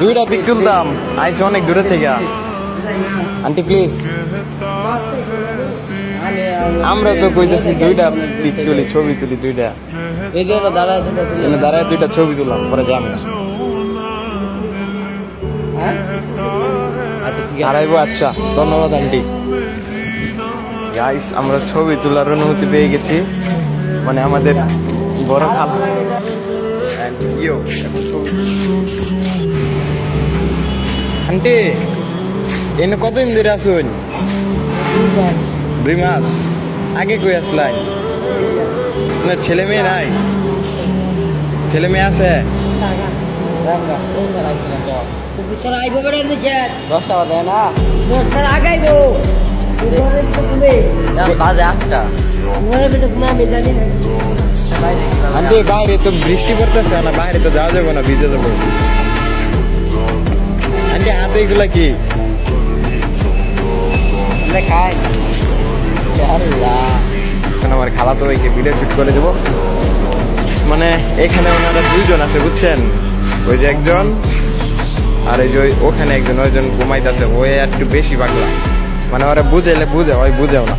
দুইটা পিক তুলতাম, আইসি অনেক দূরে থেকে। আন্টি প্লিজ, আমরা তো কইতেছি দুইটা পিক তুলি, ছবি তুলি দুইটা। এই যে দাঁড়ায় দাঁড়ায় দুইটা ছবি তুললাম, পরে যাম না। আচ্ছা ঠিক আছে, হারাইবো। আচ্ছা, ধন্যবাদ আন্টি। গাইস, আমরা ছবি তোলার অনুমতি পেয়ে গেছি, মানে আমাদের বড় খাল। আন্টি, এনে কতদিন ধরে আসুন? 2 মাস আগে কই আসলাই? না ছেলে মেয়ে নাই? ছেলে মেয়ে আছে? 10টা বাজে না, বাজে 8টা। আন্টি, বাইরে তো বৃষ্টি পড়তেছে না, বাইরে তো যাওয়া যাবে না, ভিজে যাবো। আন্টি, হাতে এগুলা কি? খাই এখন আমার খালাতো ভাইকে ভিডিও শুট করে দেবো। মানে এখানে ওনারা 2জন আছে বুঝছেন, ওই যে একজন, আর এই যে ওখানে একজন, ওইজন ঘুমাইতেছে। ওই একটু বেশি পাগলা, মানে ওরা বুঝাইলে বুঝে, ওই বুঝেও না।